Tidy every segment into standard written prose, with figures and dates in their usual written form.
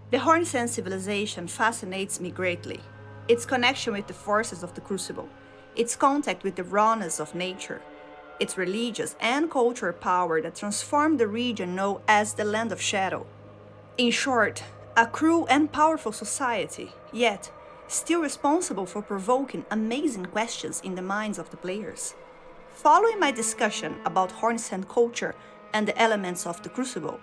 The Hornsent civilization fascinates me greatly. Its connection with the forces of the Crucible, its contact with the rawness of nature, its religious and cultural power that transformed the region known as the Land of Shadow. In short, a cruel and powerful society, yet still responsible for provoking amazing questions in the minds of the players. Following my discussion about Hornsent culture and the elements of the Crucible,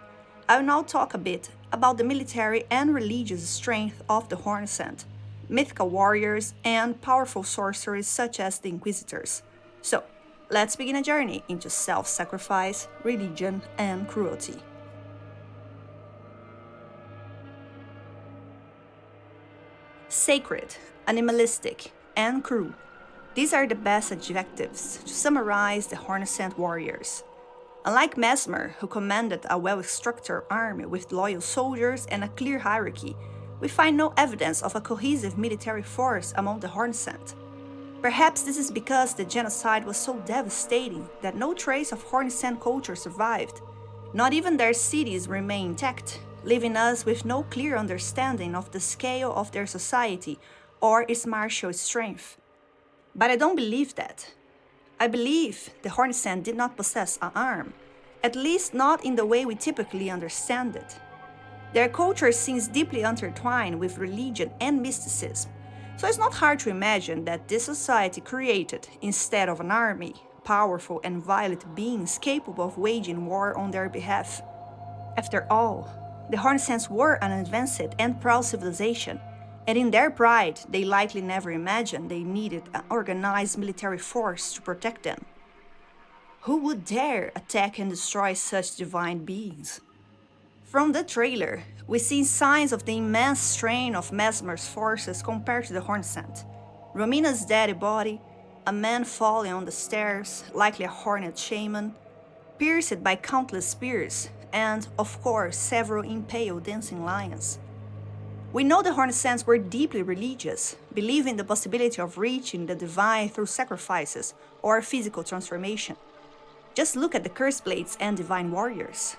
I will now talk a bit about the military and religious strength of the Hornsent, mythical warriors, and powerful sorcerers such as the Inquisitors. So, let's begin a journey into self sacrifice, religion, and cruelty. Sacred, animalistic, and cruel. These are the best adjectives to summarize the Hornsent warriors. Unlike Mesmer, who commanded a well-structured army with loyal soldiers and a clear hierarchy, we find no evidence of a cohesive military force among the Hornsent. Perhaps this is because the genocide was so devastating that no trace of Hornsent culture survived. Not even their cities remain intact, leaving us with no clear understanding of the scale of their society or its martial strength. But I don't believe that. I believe the Hornsent did not possess an arm, at least not in the way we typically understand it. Their culture seems deeply intertwined with religion and mysticism, so it's not hard to imagine that this society created, instead of an army, powerful and violent beings capable of waging war on their behalf. After all, the Hornsents were an advanced and proud civilization, and in their pride, they likely never imagined they needed an organized military force to protect them. Who would dare attack and destroy such divine beings? From the trailer, we see signs of the immense strain of Mesmer's forces compared to the Hornsent. Romina's dead body, a man falling on the stairs, likely a hornet shaman, pierced by countless spears, and, of course, several impaled dancing lions. We know the Hornsents were deeply religious, believing the possibility of reaching the divine through sacrifices or physical transformation. Just look at the Curseblades and divine warriors.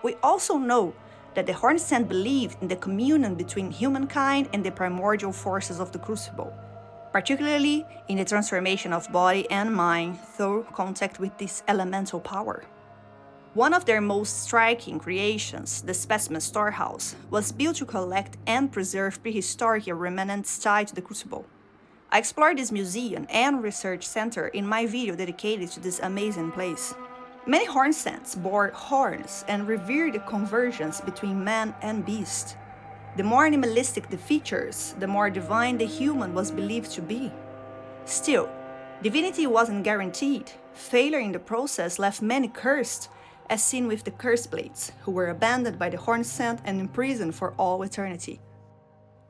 We also know that the Hornsent believed in the communion between humankind and the primordial forces of the Crucible, particularly in the transformation of body and mind through contact with this elemental power. One of their most striking creations, the Specimen Storehouse, was built to collect and preserve prehistoric remnants tied to the Crucible. I explored this museum and research center in my video dedicated to this amazing place. Many Hornsents bore horns and revered the convergence between man and beast. The more animalistic the features, the more divine the human was believed to be. Still, divinity wasn't guaranteed. Failure in the process left many cursed, as seen with the Curseblades, who were abandoned by the Hornsent and imprisoned for all eternity.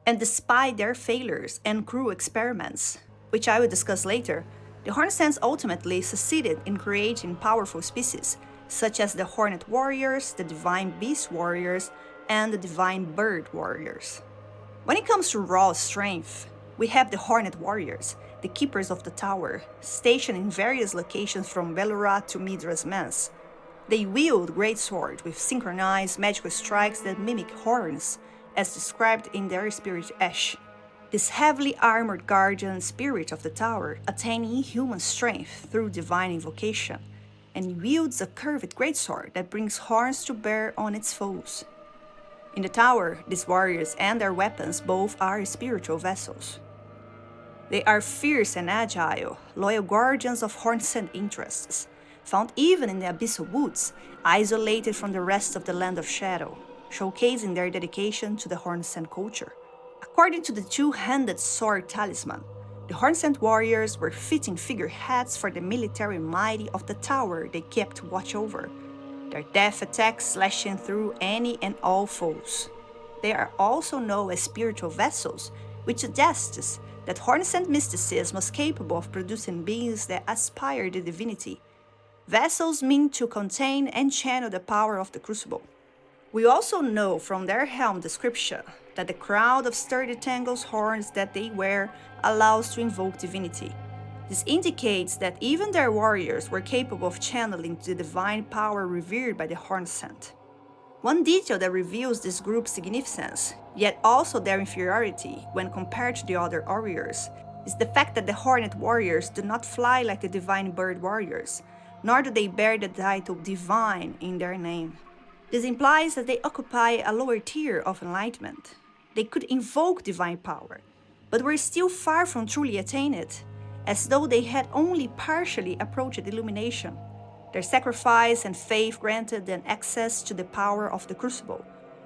And despite their failures and cruel experiments, which I will discuss later, the Hornsents ultimately succeeded in creating powerful species, such as the Hornet Warriors, the Divine Beast Warriors, and the Divine Bird Warriors. When it comes to raw strength, we have the Hornet Warriors, the Keepers of the Tower, stationed in various locations from Velurat to Midra's Manse. They wield greatswords with synchronized magical strikes that mimic horns, as described in their spirit Ash. This heavily armored guardian spirit of the tower attains inhuman strength through divine invocation, and wields a curved greatsword that brings horns to bear on its foes. In the tower, these warriors and their weapons both are spiritual vessels. They are fierce and agile, loyal guardians of Hornsent interests, found even in the abyssal woods, isolated from the rest of the Land of Shadow, showcasing their dedication to the Hornsent culture. According to the two-handed sword talisman, the Hornsent warriors were fitting figureheads for the military mighty of the tower they kept watch over, their death attacks slashing through any and all foes. They are also known as spiritual vessels, which suggests that Hornsent mysticism was capable of producing beings that aspire to divinity. Vessels mean to contain and channel the power of the Crucible. We also know from their helm description that the crown of sturdy tangles horns that they wear allows to invoke divinity. This indicates that even their warriors were capable of channeling the divine power revered by the Hornsent. One detail that reveals this group's significance, yet also their inferiority when compared to the other warriors, is the fact that the Hornet warriors do not fly like the Divine Bird warriors, nor do they bear the title Divine in their name. This implies that they occupy a lower tier of enlightenment. They could invoke divine power, but were still far from truly attaining it, as though they had only partially approached illumination. Their sacrifice and faith granted them access to the power of the Crucible,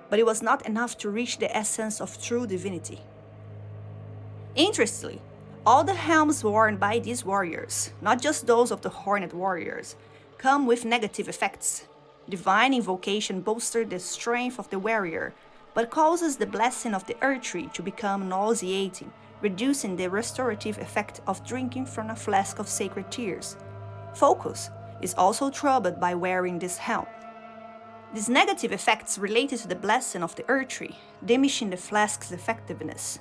but it was not enough to reach the essence of true divinity. Interestingly, all the helms worn by these warriors, not just those of the Hornet warriors, come with negative effects. Divine invocation bolsters the strength of the warrior, but causes the blessing of the earth tree to become nauseating, reducing the restorative effect of drinking from a flask of sacred tears. Focus is also troubled by wearing this helm. These negative effects related to the blessing of the earth tree, diminishing the flask's effectiveness.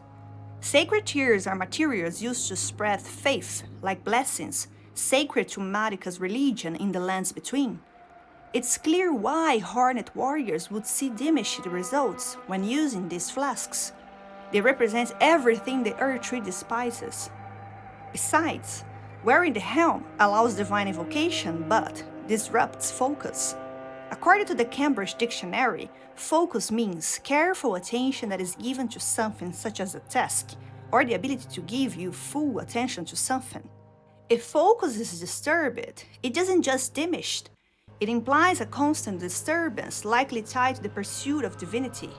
Sacred tears are materials used to spread faith, like blessings, sacred to Marika's religion in the lands between. It's clear why Hornet warriors would see diminished results when using these flasks. They represent everything the earth tree despises. Besides, wearing the helm allows divine invocation but disrupts focus. According to the Cambridge Dictionary, focus means careful attention that is given to something such as a task, or the ability to give you full attention to something. If focus is disturbed, it doesn't just diminish. It implies a constant disturbance likely tied to the pursuit of divinity.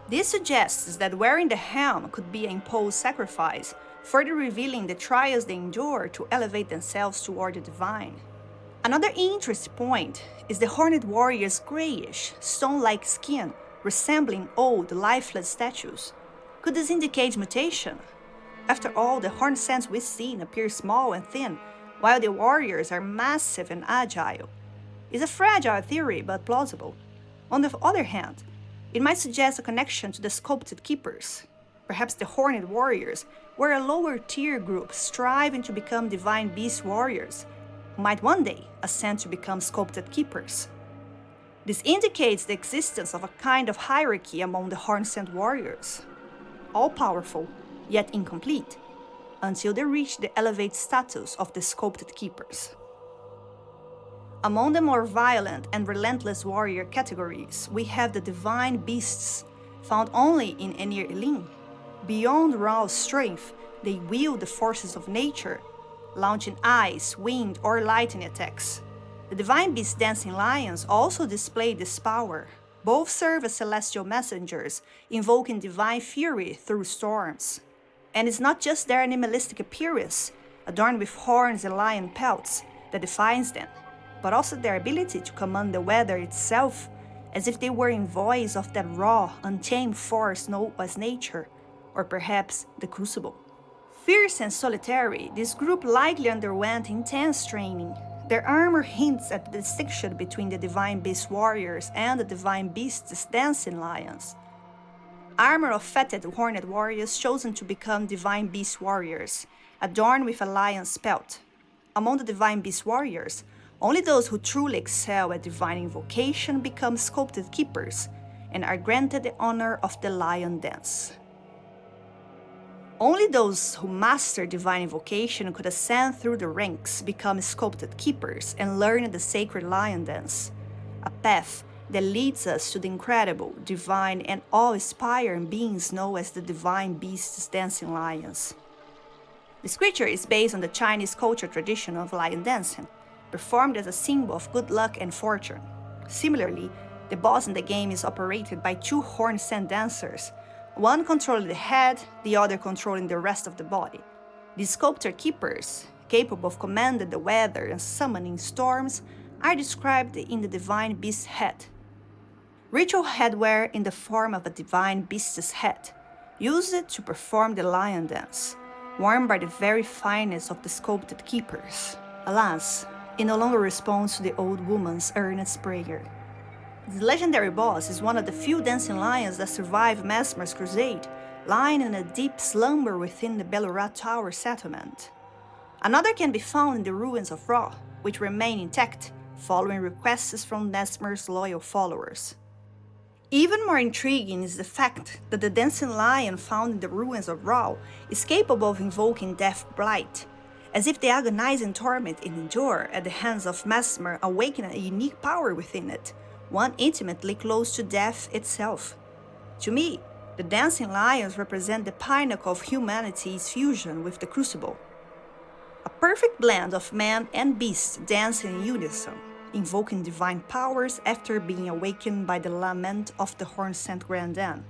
This suggests that wearing the helm could be an imposed sacrifice, further revealing the trials they endure to elevate themselves toward the divine. Another interesting point is the Hornet warrior's grayish, stone-like skin, resembling old, lifeless statues. Could this indicate mutation? After all, the Hornsents we've seen appear small and thin, while the warriors are massive and agile. It's a fragile theory, but plausible. On the other hand, it might suggest a connection to the sculpted keepers. Perhaps the Hornet warriors were a lower-tier group striving to become divine beast warriors, who might one day ascend to become sculpted keepers. This indicates the existence of a kind of hierarchy among the Hornsent warriors, all-powerful, yet incomplete, until they reach the elevated status of the sculpted keepers. Among the more violent and relentless warrior categories, we have the divine beasts, found only in Enir Elin. Beyond raw strength, they wield the forces of nature, launching ice, wind, or lightning attacks. The divine beast dancing lions also display this power. Both serve as celestial messengers, invoking divine fury through storms. And it's not just their animalistic appearance, adorned with horns and lion pelts, that defines them, but also their ability to command the weather itself, as if they were envoys of that raw, untamed force known as nature, or perhaps the Crucible. Fierce and solitary, this group likely underwent intense training. Their armor hints at the distinction between the Divine Beast warriors and the Divine Beast's dancing lions. Armor of fetid Hornet warriors chosen to become Divine Beast warriors, adorned with a lion's pelt. Among the Divine Beast warriors, only those who truly excel at divine invocation become sculpted keepers and are granted the honor of the lion dance. Only those who master divine invocation could ascend through the ranks, become sculpted keepers, and learn the sacred lion dance, a path that leads us to the incredible, divine, and awe-inspiring beings known as the Divine Beast's dancing lions. This creature is based on the Chinese culture tradition of lion dancing, performed as a symbol of good luck and fortune. Similarly, the boss in the game is operated by two Hornsent dancers, one controlling the head, the other controlling the rest of the body. These sculpted keepers, capable of commanding the weather and summoning storms, are described in the Divine Beast's head. Ritual headwear in the form of a Divine Beast's head, used to perform the lion dance, worn by the very finest of the sculpted keepers. Alas, it no longer responds to the old woman's earnest prayer. The legendary boss is one of the few dancing lions that survived Mesmer's crusade, lying in a deep slumber within the Belurat Tower settlement. Another can be found in the ruins of Ra, which remain intact, following requests from Mesmer's loyal followers. Even more intriguing is the fact that the dancing lion found in the ruins of Ra is capable of invoking death blight, as if the agonizing torment it endured at the hands of Mesmer awakened a unique power within it, one intimately close to death itself. To me, the dancing lions represent the pinnacle of humanity's fusion with the crucible. A perfect blend of man and beast dancing in unison, invoking divine powers after being awakened by the lament of the Hornsent Grandan.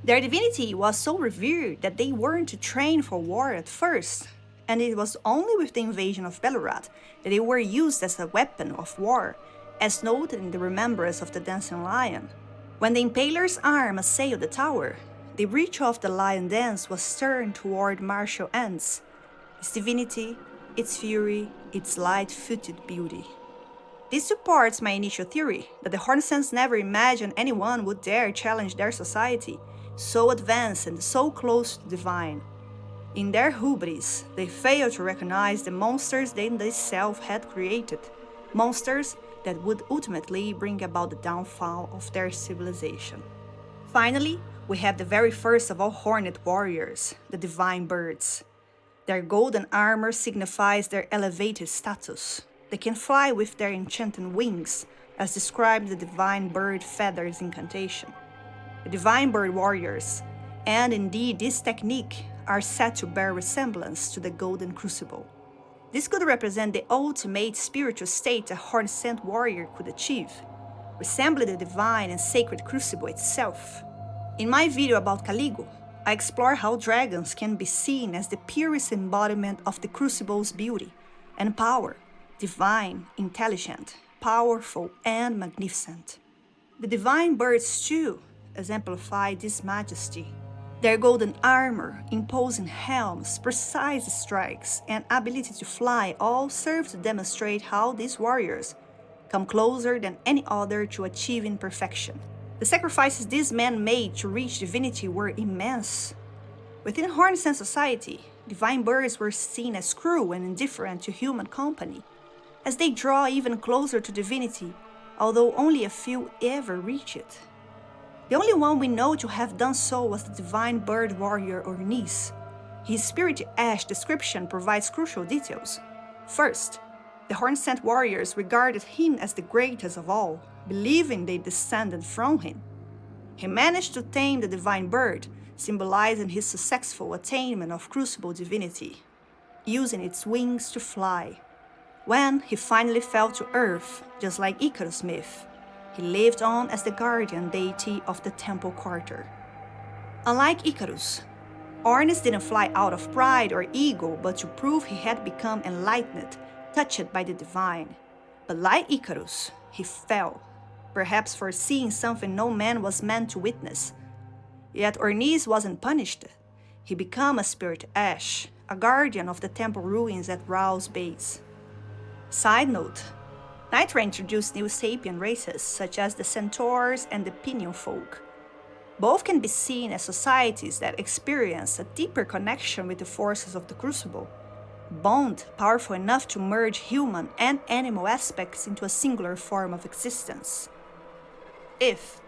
Their divinity was so revered that they weren't to train for war at first, and it was only with the invasion of Belurat that they were used as a weapon of war, as noted in the Remembrance of the Dancing Lion. When the Impaler's arm assailed the tower, the reach of the lion dance was turned toward martial ends, its divinity, its fury, its light-footed beauty. This supports my initial theory that the Hornsents never imagined anyone would dare challenge their society, so advanced and so close to the divine. In their hubris, they failed to recognize the monsters they themselves had created, monsters that would ultimately bring about the downfall of their civilization. Finally, we have the very first of all horned warriors, the divine birds. Their golden armor signifies their elevated status. They can fly with their enchanted wings, as described in the divine bird feathers incantation. The divine bird warriors, and indeed this technique, are said to bear resemblance to the golden crucible. This could represent the ultimate spiritual state a Hornsent warrior could achieve, resembling the divine and sacred crucible itself. In my video about Caligo, I explore how dragons can be seen as the purest embodiment of the crucible's beauty and power, divine, intelligent, powerful, and magnificent. The divine birds too exemplify this majesty. Their golden armor, imposing helms, precise strikes, and ability to fly all serve to demonstrate how these warriors come closer than any other to achieving perfection. The sacrifices these men made to reach divinity were immense. Within Hornsent society, divine birds were seen as cruel and indifferent to human company, as they draw even closer to divinity, although only a few ever reach it. The only one we know to have done so was the divine bird warrior Ornis. His spirit ash description provides crucial details. First, the Hornsent warriors regarded him as the greatest of all, believing they descended from him. He managed to tame the divine bird, symbolizing his successful attainment of crucible divinity, using its wings to fly. When he finally fell to earth, just like Icarus' myth, he lived on as the guardian deity of the temple quarter. Unlike Icarus, Ornis didn't fly out of pride or ego, but to prove he had become enlightened, touched by the divine. But like Icarus, he fell, perhaps foreseeing something no man was meant to witness. Yet Ornis wasn't punished. He became a spirit ash, a guardian of the temple ruins at Ra's base. Side note, Nitra introduced new sapient races such as the centaurs and the pinion folk. Both can be seen as societies that experience a deeper connection with the forces of the crucible, a bond powerful enough to merge human and animal aspects into a singular form of existence. If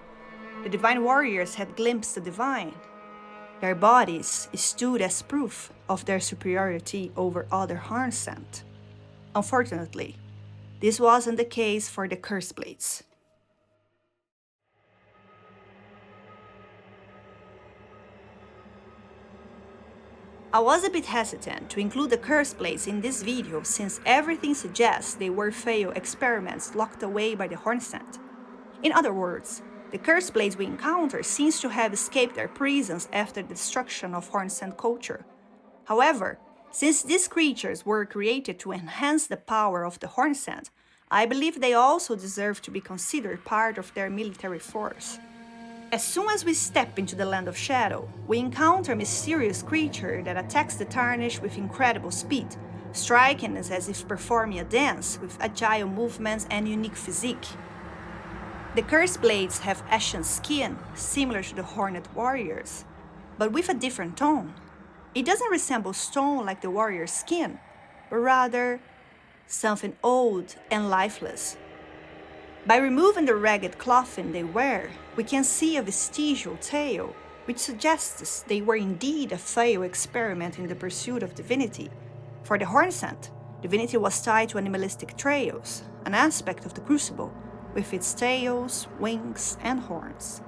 the divine warriors had glimpsed the divine, their bodies stood as proof of their superiority over other Hornsent. Unfortunately, this wasn't the case for the Curseblades. I was a bit hesitant to include the Curseblades in this video since everything suggests they were failed experiments locked away by the Hornsent. In other words, the Curseblades we encounter seems to have escaped their prisons after the destruction of Hornsent culture. However, since these creatures were created to enhance the power of the Hornsent, I believe they also deserve to be considered part of their military force. As soon as we step into the Land of Shadow, we encounter a mysterious creature that attacks the Tarnished with incredible speed, striking us as if performing a dance with agile movements and unique physique. The Curseblades have ashen skin, similar to the Horned Warriors, but with a different tone. It doesn't resemble stone like the warrior's skin, but rather something old and lifeless. By removing the ragged clothing they wear, we can see a vestigial tail, which suggests they were indeed a failed experiment in the pursuit of divinity. For the Hornsent, divinity was tied to animalistic trails, an aspect of the crucible, with its tails, wings, and horns.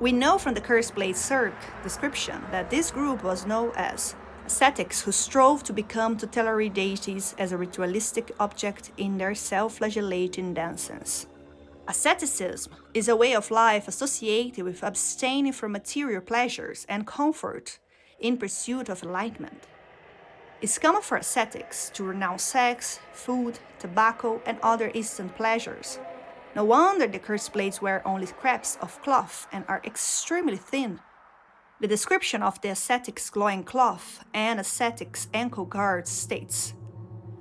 We know from the Curseblades Cirque description that this group was known as ascetics who strove to become tutelary deities as a ritualistic object in their self-flagellating dances. Asceticism is a way of life associated with abstaining from material pleasures and comfort in pursuit of enlightenment. It's common for ascetics to renounce sex, food, tobacco, and other instant pleasures. No wonder the Curseblades wear only scraps of cloth and are extremely thin. The description of the ascetic's glowing cloth and ascetic's ankle guards states,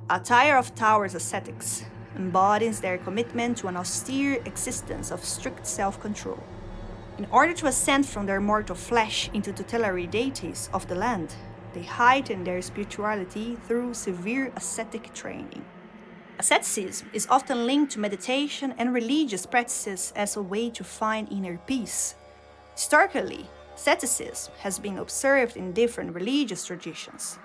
"Attire of Tower's ascetics embodies their commitment to an austere existence of strict self-control. In order to ascend from their mortal flesh into tutelary deities of the land, they heighten their spirituality through severe ascetic training." Asceticism is often linked to meditation and religious practices as a way to find inner peace. Historically, asceticism has been observed in different religious traditions.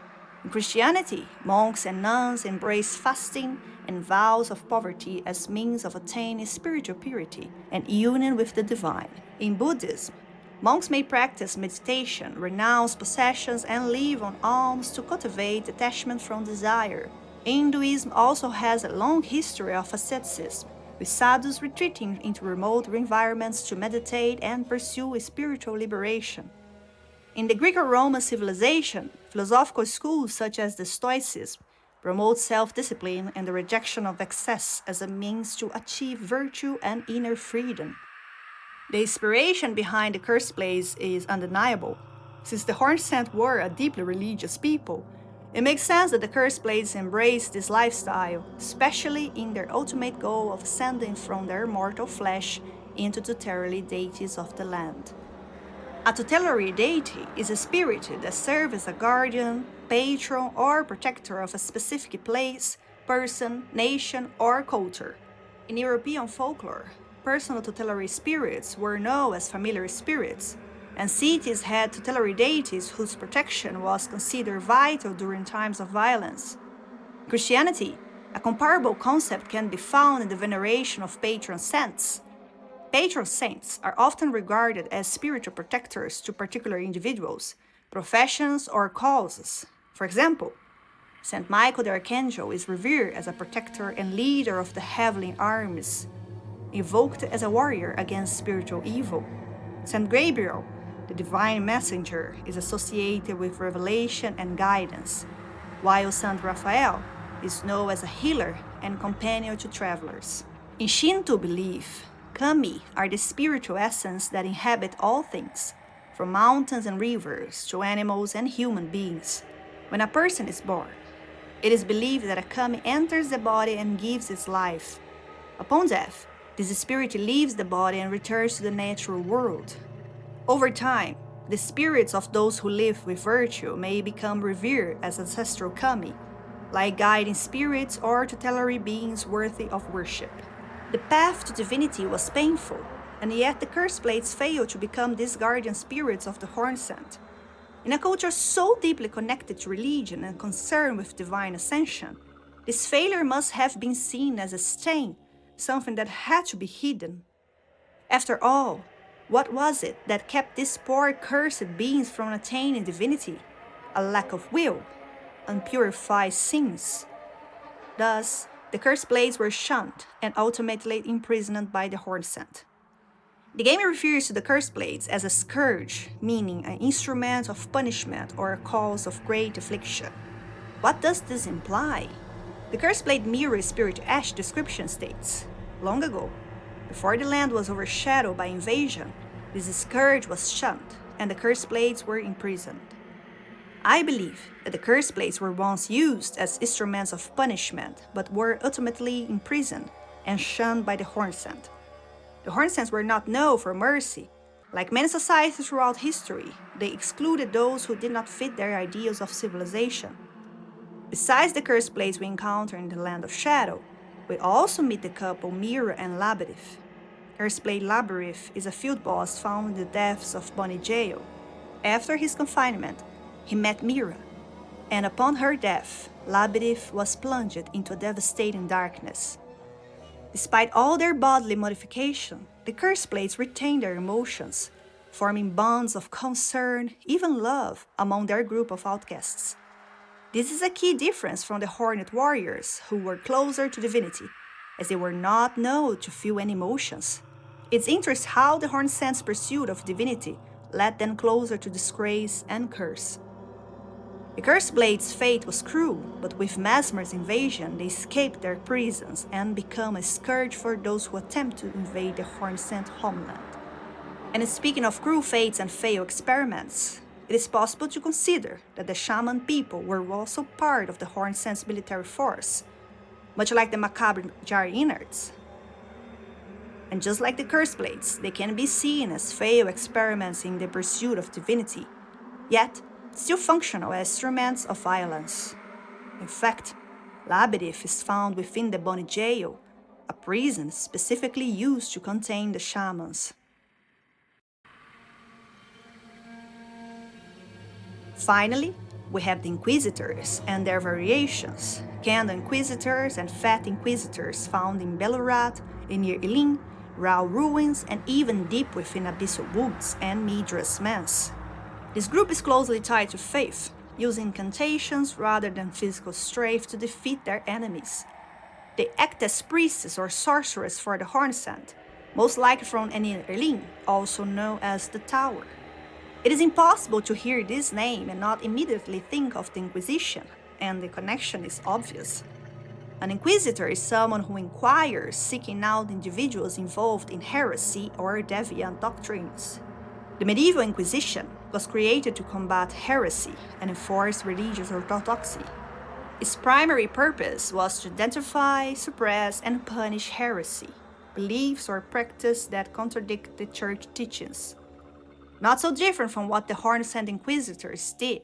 In Christianity, monks and nuns embrace fasting and vows of poverty as means of attaining spiritual purity and union with the divine. In Buddhism, monks may practice meditation, renounce possessions, and live on alms to cultivate detachment from desire. Hinduism also has a long history of asceticism, with sadhus retreating into remote environments to meditate and pursue spiritual liberation. In the Greco-Roman civilization, philosophical schools such as the Stoicism promote self-discipline and the rejection of excess as a means to achieve virtue and inner freedom. The inspiration behind the Curseblades is undeniable. Since the Hornsent were a deeply religious people, it makes sense that the Curseblades embrace this lifestyle, especially in their ultimate goal of ascending from their mortal flesh into tutelary deities of the land. A tutelary deity is a spirit that serves as a guardian, patron, or protector of a specific place, person, nation, or culture. In European folklore, personal tutelary spirits were known as familiar spirits, and cities had tutelary deities whose protection was considered vital during times of violence. In Christianity, a comparable concept can be found in the veneration of patron saints. Patron saints are often regarded as spiritual protectors to particular individuals, professions, or causes. For example, Saint Michael the Archangel is revered as a protector and leader of the heavenly armies, invoked as a warrior against spiritual evil. Saint Gabriel, the divine messenger, is associated with revelation and guidance, while Saint Raphael is known as a healer and companion to travelers. In Shinto belief, kami are the spiritual essence that inhabit all things, from mountains and rivers to animals and human beings. When a person is born, it is believed that a kami enters the body and gives its life. Upon death, this spirit leaves the body and returns to the natural world. Over time, the spirits of those who live with virtue may become revered as ancestral kami, like guiding spirits or tutelary beings worthy of worship. The path to divinity was painful, and yet the Curseblades failed to become these guardian spirits of the Hornsent. In a culture so deeply connected to religion and concerned with divine ascension, this failure must have been seen as a stain, something that had to be hidden. After all, what was it that kept these poor cursed beings from attaining divinity? A lack of will, unpurified sins. Thus, the Curseblades were shunned and ultimately imprisoned by the Hornsent. The game refers to the Curseblades as a scourge, meaning an instrument of punishment or a cause of great affliction. What does this imply? The Curseblade mirror Spirit Ash description states, long ago, before the land was overshadowed by invasion, this scourge was shunned, and the Curseblades were imprisoned. I believe that the Curseblades were once used as instruments of punishment, but were ultimately imprisoned and shunned by the Hornsent. The Hornsents were not known for mercy. Like many societies throughout history, they excluded those who did not fit their ideals of civilization. Besides the Curseblades we encounter in the Land of Shadow, We also meet the couple Mira and Labadith. Curseblade Labyrinth is a field boss found in the depths of Bonnie Jail. After his confinement, he met Mira, and upon her death, Labadith was plunged into a devastating darkness. Despite all their bodily modification, the Curseblades retain their emotions, forming bonds of concern, even love, among their group of outcasts. This is a key difference from the Hornet warriors, who were closer to divinity, as they were not known to feel any emotions. It's interesting how the Hornsent's pursuit of divinity led them closer to disgrace and curse. The Curseblades' fate was cruel, but with Mesmer's invasion, they escaped their prisons and become a scourge for those who attempt to invade the Hornsent homeland. And speaking of cruel fates and failed experiments, it is possible to consider that the shaman people were also part of the Hornsent's military force, much like the macabre jar innards. And just like the Curseblades, they can be seen as failed experiments in the pursuit of divinity, yet still functional as instruments of violence. In fact, Labadith is found within the Bonnie Jail, a prison specifically used to contain the shamans. Finally, we have the Inquisitors and their variations, Candle Inquisitors and Fat Inquisitors found in Belurat, in near Elin, Rao ruins, and even deep within Abyssal Woods and Midra's Manse. This group is closely tied to faith, using incantations rather than physical strength to defeat their enemies. They act as priests or sorcerers for the Hornsent, most likely from Elin, also known as the Tower. It is impossible to hear this name and not immediately think of the Inquisition, and the connection is obvious. An inquisitor is someone who inquires, seeking out individuals involved in heresy or deviant doctrines. The medieval Inquisition was created to combat heresy and enforce religious orthodoxy. Its primary purpose was to identify, suppress, and punish heresy, beliefs or practices that contradict the church teachings. Not so different from what the Hornsent Inquisitors did.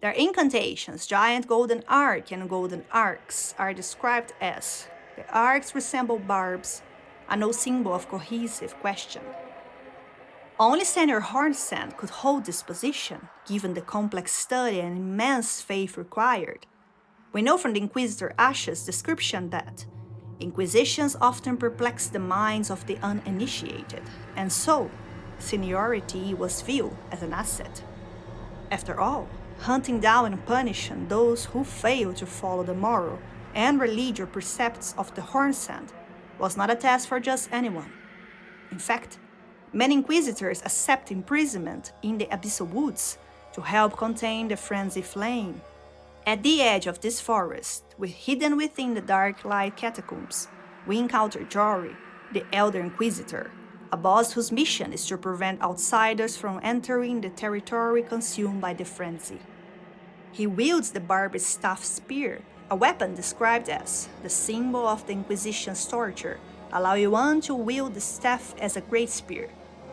Their incantations, Giant Golden Arc and Golden Arcs, are described as the arcs resemble barbs, a no symbol of cohesive question. Only Senior Hornsent could hold this position, given the complex study and immense faith required. We know from the Inquisitor Ash's description that inquisitions often perplex the minds of the uninitiated, and so seniority was viewed as an asset. After all, hunting down and punishing those who failed to follow the moral and religious precepts of the Hornsent was not a task for just anyone. In fact, many inquisitors accept imprisonment in the Abyssal Woods to help contain the frenzy flame. At the edge of this forest, hidden within the dark light catacombs, we encounter Jory, the Elder Inquisitor, a boss whose mission is to prevent outsiders from entering the territory consumed by the frenzy. He wields the barbed staff spear, a weapon described as the symbol of the Inquisition's torture, allowing one to wield the staff as a great spear.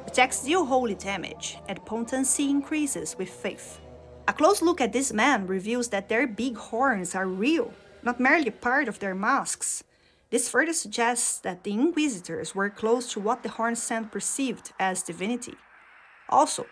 Attacks deal holy damage, and potency increases with faith. A close look at this man reveals that their big horns are real, not merely part of their masks. This further suggests that the Inquisitors were close to what the Hornsent perceived as divinity. Also,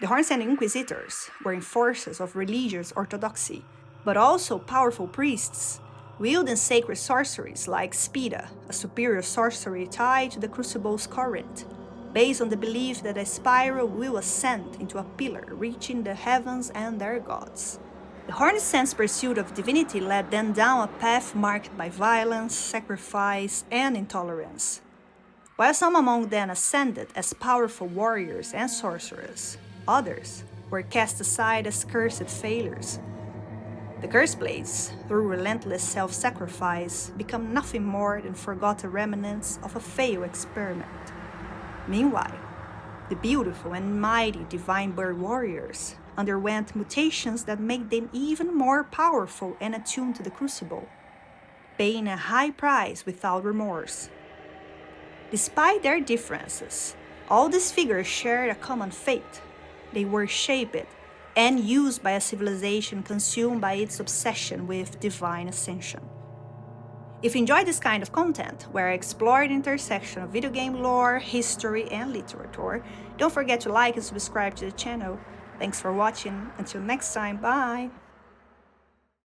the Hornsent Inquisitors were enforcers of religious orthodoxy, but also powerful priests, wielding sacred sorceries like Spida, a superior sorcery tied to the Crucible's current, based on the belief that a spiral will ascend into a pillar reaching the heavens and their gods. The Hornsent's pursuit of divinity led them down a path marked by violence, sacrifice, and intolerance. While some among them ascended as powerful warriors and sorcerers, others were cast aside as cursed failures. The Curseblades, through relentless self-sacrifice, become nothing more than forgotten remnants of a failed experiment. Meanwhile, the beautiful and mighty Divine Bird warriors underwent mutations that made them even more powerful and attuned to the Crucible, paying a high price without remorse. Despite their differences, all these figures shared a common fate. They were shaped and used by a civilization consumed by its obsession with divine ascension. If you enjoy this kind of content, where I explore the intersection of video game lore, history, and literature, don't forget to like and subscribe to the channel. Thanks for watching. Until next time, bye!